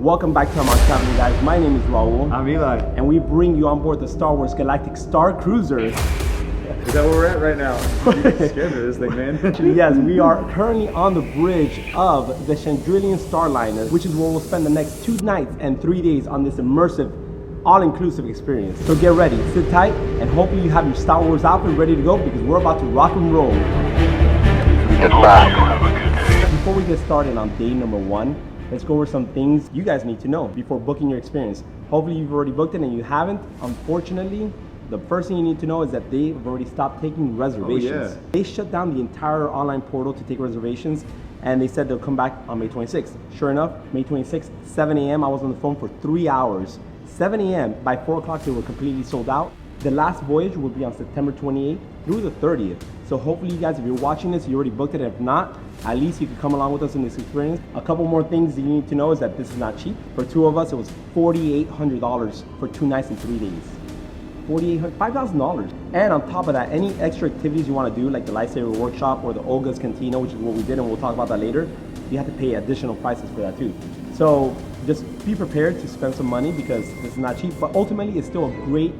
Welcome back to Among Traveling, guys. My name is Raul. I'm Eli. And we bring you on board the Star Wars Galactic Starcruiser. Is that where we're at right now? You're scared of this thing, man. Yes, we are currently on the bridge of the Chandrillian Starliner, which is where we'll spend the next 2 nights and 3 days on this immersive, all-inclusive experience. So get ready, sit tight, and hopefully you have your Star Wars outfit ready to go because we're about to rock and roll. Before we get started on day number 1, let's go over some things you guys need to know before booking your experience. Hopefully you've already booked it, and you haven't. Unfortunately, the first thing you need to know is that they've already stopped taking reservations. Oh, yeah. They shut down the entire online portal to take reservations, and they said they'll come back on May 26th. Sure enough, May 26th, 7 a.m. I was on the phone for 3 hours. 7 a.m. By 4 o'clock, they were completely sold out. The last voyage will be on September 28th through the 30th. So hopefully you guys, if you're watching this, you already booked it. If not, at least you can come along with us in this experience. A couple more things that you need to know is that this is not cheap. For 2 of us, it was $4,800 for 2 nights and 3 days. $5,000. And on top of that, any extra activities you want to do, like the Lightsaber Workshop or the Olga's Cantina, which is what we did, and we'll talk about that later, you have to pay additional prices for that too. So just be prepared to spend some money because this is not cheap, but ultimately it's still a great,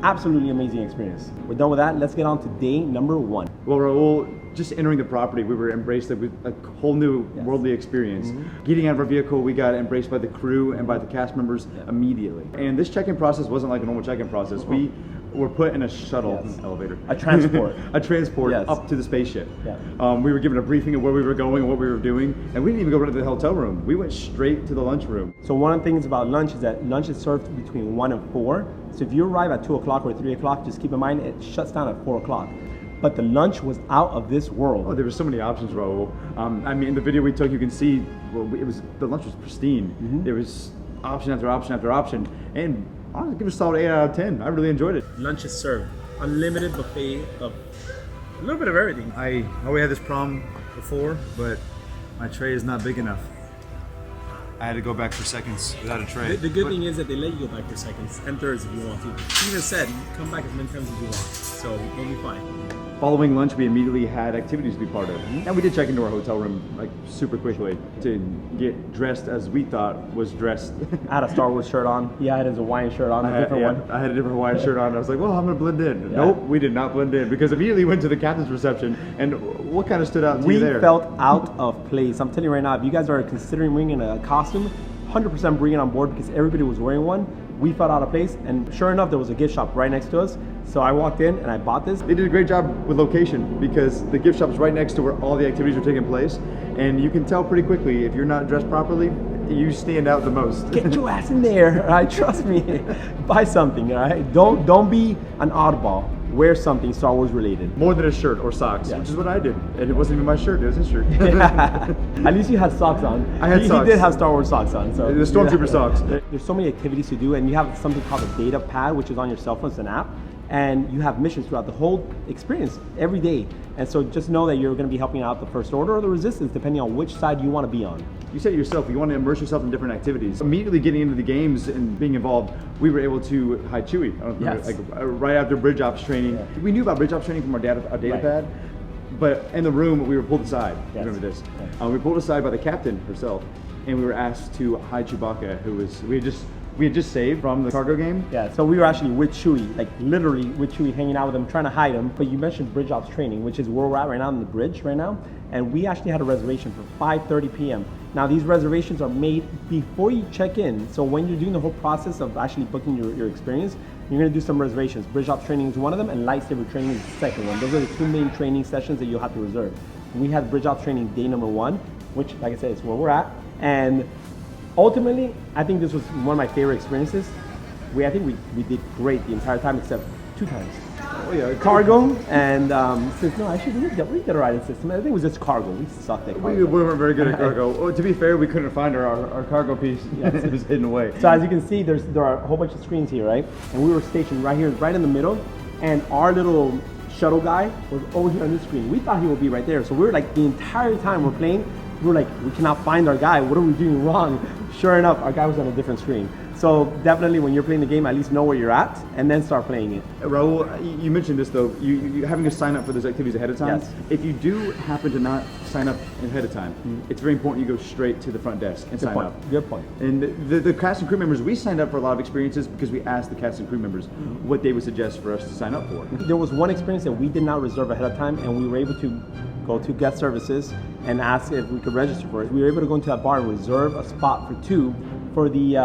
absolutely amazing experience. We're done with that. Let's get on to day number 1. Well, Raul, just entering the property, we were embraced with a whole new worldly experience. Getting out of our vehicle, we got embraced by the crew and by the cast members immediately. And this check-in process wasn't like a normal check-in process. We were put in a shuttle elevator. A transport. A transport up to the spaceship. We were given a briefing of where we were going and what we were doing, and we didn't even go right to the hotel room. We went straight to the lunchroom. So one of the things about lunch is that lunch is served between 1 and 4. So if you arrive at 2 o'clock or 3 o'clock, just keep in mind it shuts down at 4 o'clock. But the lunch was out of this world. Oh, there were so many options, Raul. I mean, in the video we took, you can see, the lunch was pristine. There was option after option after option, and I'll give it a solid 8 out of 10. I really enjoyed it. Lunch is served. Unlimited buffet of a little bit of everything. I already had this problem before, but my tray is not big enough. I had to go back for seconds without a tray. The good thing is that they let you go back for seconds and thirds if you want to. She even said, come back as many times as you want. So you'll be fine. Following lunch, we immediately had activities to be part of. And we did check into our hotel room like super quickly to get dressed as we thought was dressed. I had a Star Wars shirt on. He had his Hawaiian shirt on, a different one. I had a different Hawaiian shirt on. I was like, well, I'm gonna blend in. Nope, we did not blend in because immediately went to the captain's reception. And what kind of stood out to you there? We felt out of place. I'm telling you right now, if you guys are considering bringing a costume, 100% bring it on board because everybody was wearing one. We felt out of place, and sure enough, there was a gift shop right next to us. So I walked in and I bought this. They did a great job with location because the gift shop is right next to where all the activities are taking place, and you can tell pretty quickly if you're not dressed properly, you stand out the most. Get your ass in there, all right? Trust me. Buy something, all right? Don't be an oddball. Wear something Star Wars related. More than a shirt or socks, which is what I did. And it wasn't even my shirt, it was his shirt. At least you had socks on. I had socks. He did have Star Wars socks on. So the stormtrooper socks. There's so many activities to do, and you have something called a data pad, which is on your cell phone. It's an app. And you have missions throughout the whole experience every day. And so just know that you're going to be helping out the First Order or the Resistance, depending on which side you want to be on. You said it yourself, you want to immerse yourself in different activities. Immediately getting into the games and being involved, we were able to hide Chewie. I don't know if you remember, right after bridge ops training. We knew about bridge ops training from our data pad, but in the room we were pulled aside. Remember this? We were pulled aside by the captain herself, and we were asked to hide Chewbacca, who was we had just saved from the cargo game. Yeah, so we were actually with Chewie, like literally with Chewie, hanging out with him, trying to hide him. But you mentioned bridge ops training, which is where we're at right now on the bridge right now. And we actually had a reservation for 5:30 p.m. Now these reservations are made before you check in. So when you're doing the whole process of actually booking your experience, you're gonna do some reservations. Bridge ops training is one of them, and lightsaber training is the second one. Those are the 2 main training sessions that you'll have to reserve. We had bridge ops training day number 1, which, like I said, is where we're at. And ultimately, I think this was one of my favorite experiences. I think we did great the entire time except 2 times. Oh yeah, cargo and since no, actually we did a riding system. I think it was just cargo. We sucked at cargo. We weren't very good at cargo. Well, to be fair, we couldn't find our cargo piece. It was hidden away. So as you can see, there are a whole bunch of screens here, right? And we were stationed right here, right in the middle, and our little shuttle guy was over here on this screen. We thought he would be right there. So we were like, the entire time we're playing, we were like, we cannot find our guy. What are we doing wrong? Sure enough, our guy was on a different screen. So definitely when you're playing the game, at least know where you're at and then start playing it. Raul, you mentioned this though, you having to sign up for those activities ahead of time. Yes. If you do happen to not sign up ahead of time, it's very important you go straight to the front desk and sign up. Good point. And the cast and crew members, we signed up for a lot of experiences because we asked the cast and crew members what they would suggest for us to sign up for. There was one experience that we did not reserve ahead of time, and we were able to go to guest services and ask if we could register for it. We were able to go into that bar and reserve a spot for 2 for the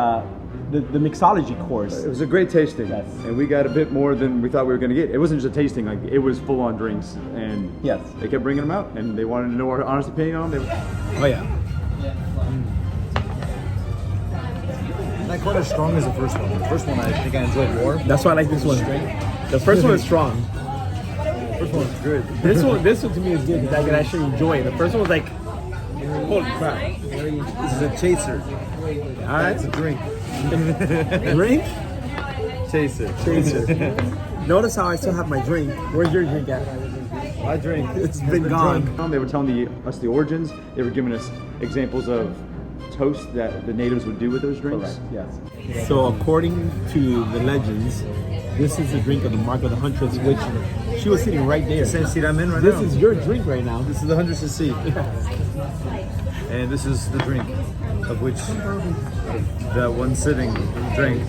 mixology course. It was a great tasting, Yes. and we got a bit more than we thought we were going to get. It wasn't just a tasting, like it was full-on drinks, and Yes. they kept bringing them out, and they wanted to know our honest opinion on them. Oh yeah. Not quite as strong as the first one. The first one I think I enjoyed more. That's why I like this one. The first one is strong. The first one was good. This one to me is good because I can actually enjoy it. The first one was like, holy crap. This is a chaser. Alright. It's a drink. Drink? Chaser. Notice how I still have my drink. Where's your drink at? My drink. It's been gone. They were telling us the origins. They were giving us examples of toast that the natives would do with those drinks. Correct, yes. So according to the legends, this is the drink of the Mark of the Huntress, which she was sitting right there. Same seat I'm in right This now. is your drink right now. This is the 100th seat. And this is the drink of which that one sitting drank.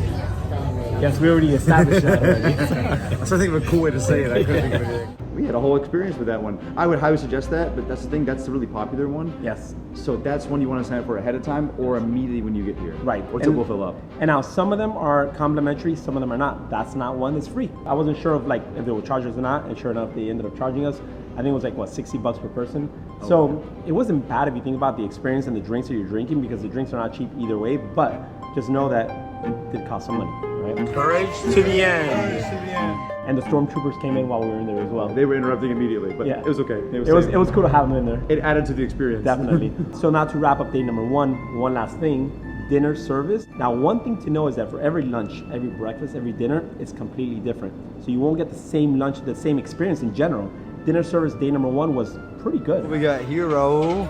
Yes, we already established that already. I was trying to think of a cool way to say it. I couldn't think of anything. We had a whole experience with that one. I would highly suggest that, but that's the thing, that's the really popular one. Yes. So that's one you want to sign up for ahead of time or immediately when you get here. Right. Or till we'll fill up. And now some of them are complimentary, some of them are not. That's not one that's free. I wasn't sure of like if they would charge us or not, and sure enough they ended up charging us. I think it was like what, $60 per person. So it wasn't bad if you think about the experience and the drinks that you're drinking, because the drinks are not cheap either way, but just know that it did cost some money, right? Courage to the end. And the stormtroopers came in while we were in there as well. They were interrupting immediately, but Yeah. it was okay. It was cool to have them in there. It added to the experience. Definitely. So now to wrap up day number one last thing, dinner service. Now one thing to know is that for every lunch, every breakfast, every dinner, it's completely different. So you won't get the same lunch, the same experience in general. Dinner service day number 1 was pretty good. We got Hero.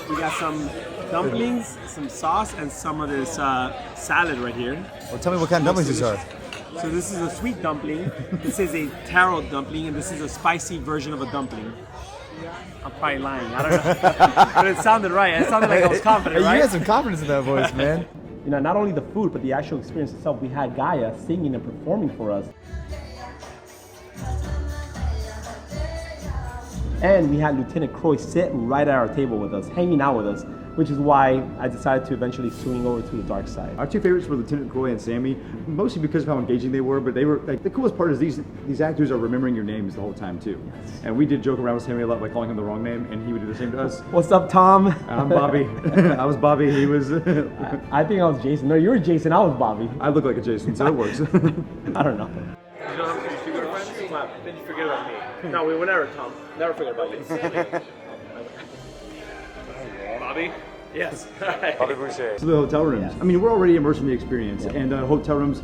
We got some dumplings, some sauce, and some of this salad right here. Well, tell me what kind of dumplings these are. So this is a sweet dumpling, this is a taro dumpling, and this is a spicy version of a dumpling. I'm probably lying, I don't know. But it sounded right, it sounded like I was confident, Hey, right? you had some confidence in that voice, man. You know, not only the food, but the actual experience itself. We had Gaia singing and performing for us. And we had Lieutenant Croy sit right at our table with us, hanging out with us, which is why I decided to eventually swing over to the dark side. Our 2 favorites were Lieutenant Croy and Sammy, mostly because of how engaging they were, but they were, like, the coolest part is these actors are remembering your names the whole time too. Yes. And we did joke around with Sammy a lot by calling him the wrong name, and he would do the same to us. What's up, Tom? I'm Bobby. I was Bobby, he was... I think I was Jason. No, you were Jason, I was Bobby. I look like a Jason, so it works. I don't know. Did you forget about me? No, we will never, Tom. Never forget about me. Bobby? Yes. Bobby Boucher. So the hotel rooms. I mean, we're already immersed in the experience, and hotel rooms,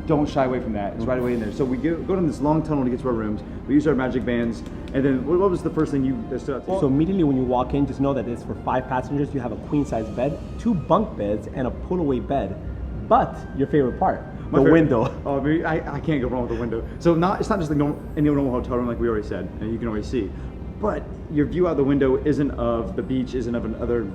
don't shy away from that. It's right away in there. So we go down this long tunnel to get to our rooms. We use our magic bands, and then what was the first thing that stood out to you? So immediately when you walk in, just know that it's for 5 passengers. You have a queen-size bed, 2 bunk beds, and a pull-away bed. But your favorite part, the window. Oh, I mean, I can't go wrong with the window. So it's not just like any normal hotel room like we already said, and you can already see. But your view out the window isn't of the beach, isn't of other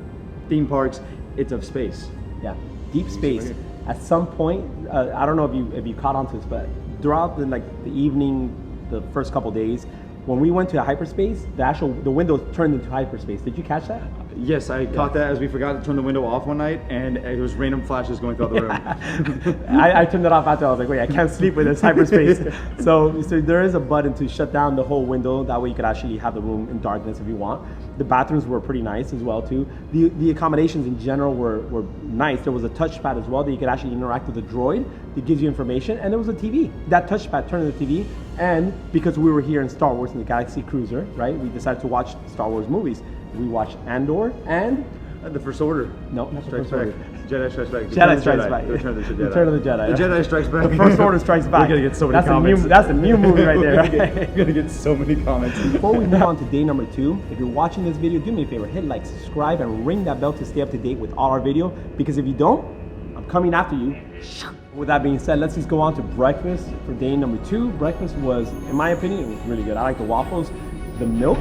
theme parks. It's of space. Yeah, deep space. At some point, I don't know if you caught on to this, but throughout the evening, the first couple days, when we went to hyperspace, the window turned into hyperspace. Did you catch that? Yes, I caught that as we forgot to turn the window off one night, and it was random flashes going throughout the room. I turned it off after. I was like, wait, I can't sleep with this hyperspace. so there is a button to shut down the whole window. That way you could actually have the room in darkness if you want. The bathrooms were pretty nice as well too. The accommodations in general were nice. There was a touchpad as well that you could actually interact with the droid that gives you information, and there was a TV. That touchpad turned into the TV, and because we were here in Star Wars in the Galaxy Cruiser, right, we decided to watch Star Wars movies. We watched Andor and The First Order. No, not the Strikes First Order. Back. Jedi Strikes Back. Jedi Strikes Back. The Return of the Jedi. Return of the Jedi. The Jedi Strikes Back. The First Order Strikes Back. We're gonna get so many comments. That's a new movie right there. We're gonna get so many comments. Before we move on to day number 2, if you're watching this video, do me a favor, hit like, subscribe, and ring that bell to stay up to date with all our video. Because if you don't, I'm coming after you. With that being said, let's just go on to breakfast for day number 2. Breakfast was, in my opinion, it was really good. I like the waffles. The milk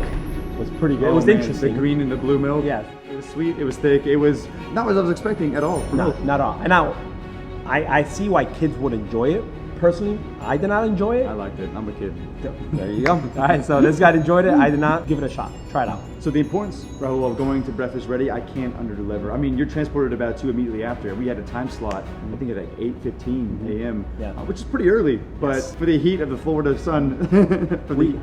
was pretty good. It was interesting. The green and the blue milk. Yes. It was sweet. It was thick. It was not what I was expecting at all. No, not at all. And now, I see why kids would enjoy it. Personally, I did not enjoy it. I liked it. I'm a kid. There you go. All right, so this guy enjoyed it. I did not. Give it a shot. Try it out. So the importance, Rahul, of going to breakfast ready, I can't underdeliver. I mean, you're transported about 2 immediately after. We had a time slot, I think at like 8:15 a.m., Yeah. Which is pretty early, but for the heat of the Florida sun,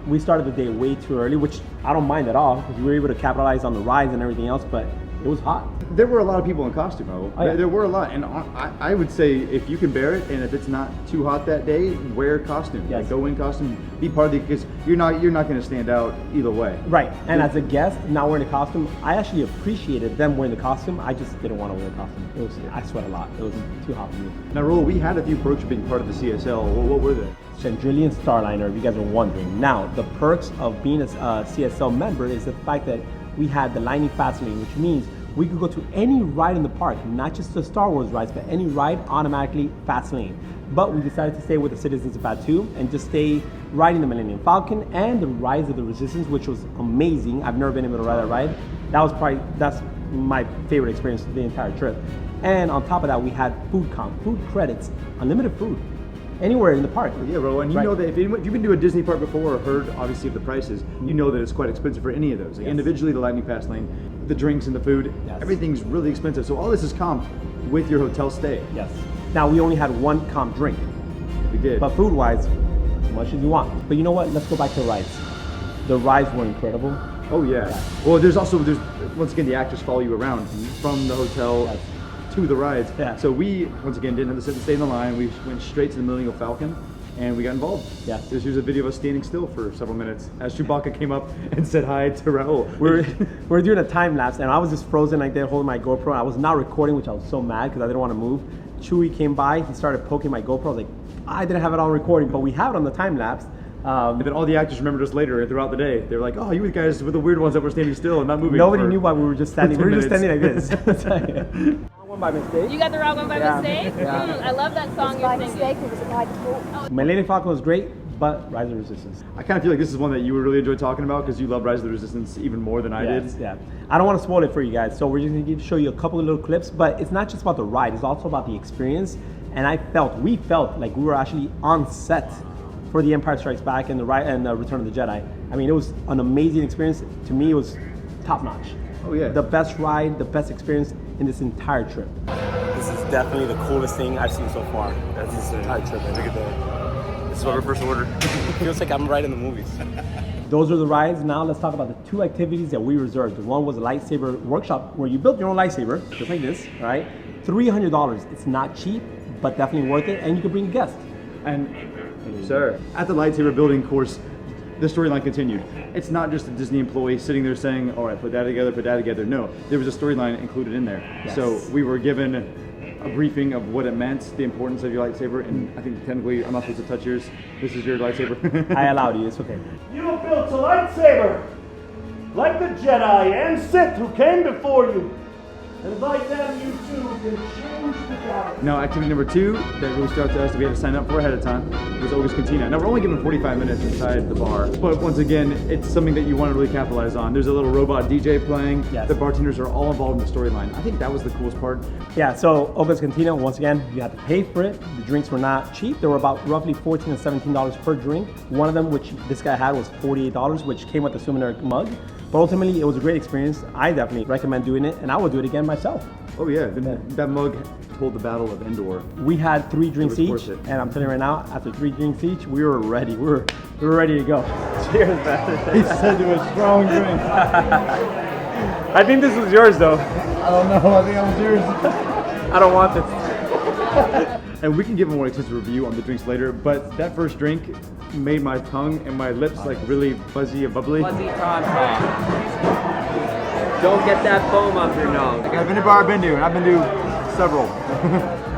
we started the day way too early, which I don't mind at all because we were able to capitalize on the rides and everything else, but it was hot. There were a lot of people in costume, Rahul. Oh, yeah. There were a lot, and I would say if you can bear it, and if it's not too hot that day, wear costume. Yes. Like go in costume, be part of the, because you're not going to stand out either way. Right, and as a guest, not wearing a costume, I actually appreciated them wearing the costume. I just didn't want to wear a costume. I sweat a lot. It was too hot for me. Now, Rahul, we had a few perks of being part of the CSL. What were they? Chandrillian Starliner, if you guys are wondering. Now, the perks of being a CSL member is the fact that we had the Lightning Fast Lane, which means we could go to any ride in the park, not just the Star Wars rides, but any ride automatically fast lane. But we decided to stay with the Citizens of Batuu and just stay riding the Millennium Falcon and the Rise of the Resistance, which was amazing. I've never been able to ride that ride. That's my favorite experience of the entire trip. And on top of that, we had food credits, unlimited food, anywhere in the park. Yeah, bro, and you know that if you've been to a Disney park before or heard obviously of the prices, you know that it's quite expensive for any of those. Like individually, the Lightning Fast Lane, the drinks and the food, everything's really expensive. So all this is comped with your hotel stay. Yes. Now we only had one comp drink. We did. But food-wise, as much as you want. But you know what? Let's go back to the rides. The rides were incredible. Oh yeah. Well, there's once again the actors follow you around from the hotel to the rides. Yeah. So we once again didn't have to sit and stay in the line. We went straight to the Millennium Falcon. And we got involved. Yeah. Here's a video of us standing still for several minutes as Chewbacca came up and said hi to Rahul. We're doing a time lapse, and I was just frozen like there holding my GoPro. I was not recording, which I was so mad because I didn't want to move. Chewie came by, he started poking my GoPro. I was like, I didn't have it on recording, but we have it on the time lapse. And then all the actors remembered us later throughout the day. They were like, "Oh, you guys were the weird ones that were standing still and not moving." Nobody knew why we were just standing. We were just standing like this. One by mistake. You got the wrong one by mistake? Yeah. I love that song you're singing. Mistake, it was by default. Millennium Falcon was great, but Rise of the Resistance. I kind of feel like this is one that you would really enjoy talking about because you love Rise of the Resistance even more than I did. Yeah. I don't want to spoil it for you guys, so we're just going to show you a couple of little clips, but it's not just about the ride, it's also about the experience. And we felt like we were actually on set for The Empire Strikes Back and Return of the Jedi. I mean, it was an amazing experience. To me, it was top notch. Oh yeah. The best ride, the best experience in this entire trip. This is definitely the coolest thing I've seen so far. That's this entire trip. Look at that. This is our first order. It feels like I'm right in the movies. Those are the rides. Now let's talk about the 2 activities that we reserved. One was a Lightsaber Workshop, where you build your own lightsaber, just like this, all right? $300. It's not cheap, but definitely worth it, and you can bring a guest. And sir, at the lightsaber building course, the storyline continued. It's not just a Disney employee sitting there saying, all right, put that together. No, there was a storyline included in there. Yes. So we were given a briefing of what it meant, the importance of your lightsaber, and I think technically I'm not supposed to touch yours. This is your lightsaber. I allowed you, it's okay. You have built a lightsaber, like the Jedi and Sith who came before you. And like them, you too can change the galaxy. Now, activity number 2 that really stood out to us that we had to sign up for ahead of time was Oga's Cantina. Now, we're only given 45 minutes inside the bar, but once again, it's something that you want to really capitalize on. There's a little robot DJ playing. Yes. The bartenders are all involved in the storyline. I think that was the coolest part. Yeah, so Oga's Cantina, once again, you had to pay for it. The drinks were not cheap. They were about roughly $14 to $17 per drink. One of them, which this guy had, was $48, which came with a souvenir mug. But ultimately, it was a great experience. I definitely recommend doing it, and I would do it again myself. Oh yeah, that mug told the Battle of Endor. We had 3 drinks each, worth it. and I'm telling you right now, after 3 drinks each, we were ready. We were ready to go. Cheers, man. He said it was strong drink. I think this was yours, though. I don't know, I think that was yours. I don't want this. And we can give a more extensive review on the drinks later, but that first drink made my tongue and my lips like really fuzzy and bubbly. Fuzzy prawn. Don't get that foam up your nose. I've been to bar I've been to, and I've been to several.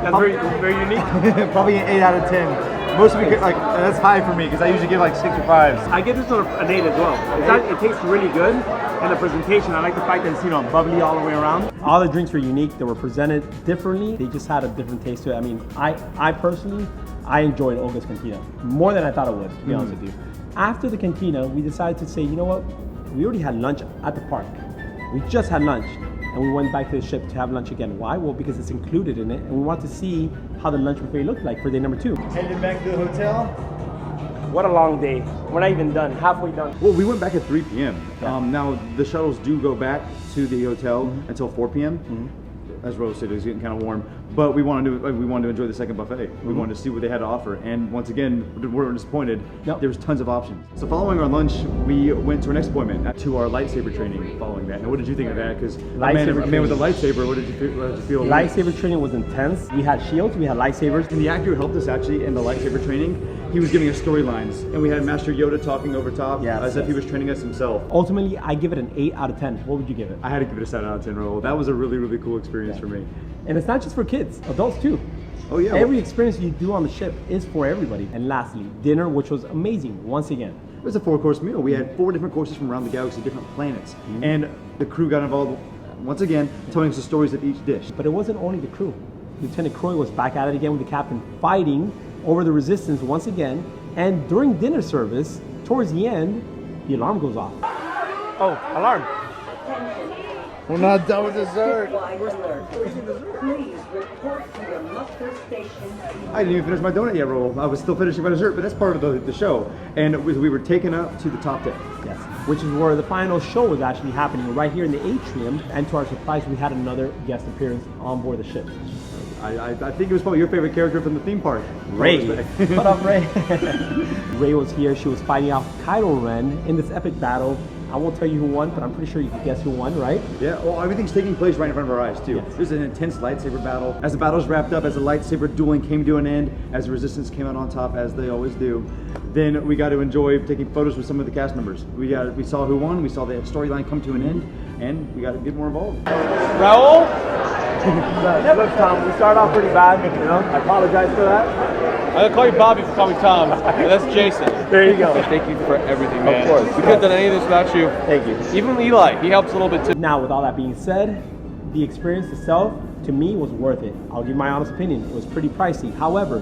That's very unique. Probably an 8 out of 10. Most of it, like, that's high for me because I usually give like 6 or 5s. I give this one an 8 as well. It tastes really good, and the presentation, I like the fact that it's, you know, bubbly all the way around. All the drinks were unique. They were presented differently. They just had a different taste to it. I mean, I personally, I enjoyed Olga's Cantina more than I thought I would, to be honest with you. After the Cantina, we decided to say, you know what? We already had lunch at the park. We just had lunch. And we went back to the ship to have lunch again. Why? Well, because it's included in it, and we want to see how the lunch buffet looked like for day number 2. Headed back to the hotel. What a long day. We're not even done, halfway done. Well, we went back at 3 p.m. Now, the shuttles do go back to the hotel until 4 p.m. As Rose said, it was getting kind of warm, but we wanted to enjoy the second buffet. We wanted to see what they had to offer, and once again, we weren't disappointed. There was tons of options. So following our lunch, we went to our next appointment, to our lightsaber training following that. Now, what did you think of that? Because a man with a lightsaber, what did you feel? Lightsaber training was intense. We had shields, we had lightsabers. And the actor who helped us actually in the lightsaber training, he was giving us storylines, and we had Master Yoda talking over top as if he was training us himself. Ultimately, I give it an 8 out of 10. What would you give it? I had to give it a 7 out of 10, Raul. That was a really, really cool experience for me. And it's not just for kids, adults too. Oh yeah. Every experience you do on the ship is for everybody. And lastly, dinner, which was amazing once again. It was a 4-course meal. We had 4 different courses from around the galaxy, different planets. And the crew got involved, once again, telling us the stories of each dish. But it wasn't only the crew. Lieutenant Croy was back at it again with the captain, fighting over the resistance once again. And during dinner service, towards the end, the alarm goes off. Oh, alarm. We're not done with dessert. Please report to your muster station. I didn't even finish my donut yet, Raul. I was still finishing my dessert, but that's part of the show. And we were taken up to the top deck. Yes, which is where the final show was actually happening, right here in the atrium. And to our surprise, we had another guest appearance on board the ship. I think it was probably your favorite character from the theme park. Ray. What up, Ray? Ray was here. She was fighting off Kylo Ren in this epic battle. I won't tell you who won, but I'm pretty sure you can guess who won, right? Yeah, well, everything's taking place right in front of our eyes, too. Yes. There's an intense lightsaber battle. As the battle's wrapped up, as the lightsaber dueling came to an end, as the Resistance came out on top, as they always do, then we got to enjoy taking photos with some of the cast members. We saw who won, we saw the storyline come to an end, and we got to get more involved. Raul? Look, Tom, we started off pretty bad, you know? I apologize for that. I'm gonna call you Bobby for calling me Tom. That's Jason. There you go. Thank you for everything, man. Of course. We couldn't have done any of this without you. Thank you. Even Eli, he helps a little bit too. Now, with all that being said, the experience itself, to me, was worth it. I'll give my honest opinion. It was pretty pricey. However,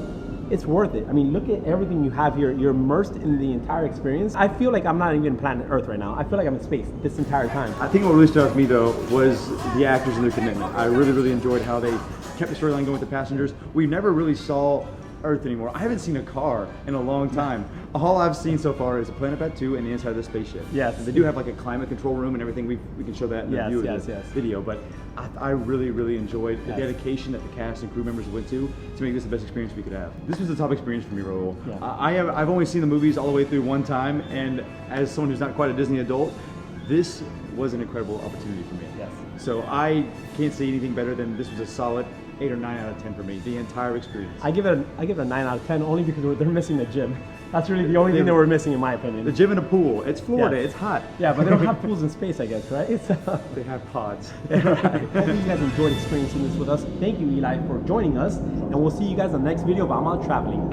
it's worth it. I mean, look at everything you have here. You're immersed in the entire experience. I feel like I'm not even on planet Earth right now. I feel like I'm in space this entire time. I think what really stood out to me, though, was the actors and their commitment. I really, really enjoyed how they kept the storyline going with the passengers. We never really saw Earth anymore. I haven't seen a car in a long time. All I've seen so far is a Planet Pad 2 and the inside of the spaceship. Yes. And they do have like a climate control room and everything. We can show that in the view of the video. But I really, really enjoyed the dedication that the cast and crew members went to make this the best experience we could have. This was the top experience for me, Raul. Yeah. I've only seen the movies all the way through one time, and as someone who's not quite a Disney adult, this was an incredible opportunity for me. Yes. So I can't say anything better than this was a solid 8 or 9 out of 10 for me, the entire experience. I give it a 9 out of 10 only because they're missing the gym. That's really the only thing that we're missing, in my opinion. The gym and a pool. It's Florida. It's hot. Yeah, but they don't have pools in space, I guess, right? They have pods. Right. Hopefully you guys enjoyed experiencing this with us. Thank you, Eli, for joining us, and we'll see you guys in the next video of I'm Out Traveling.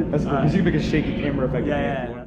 That's cool. You can make a shaky camera effect. Yeah.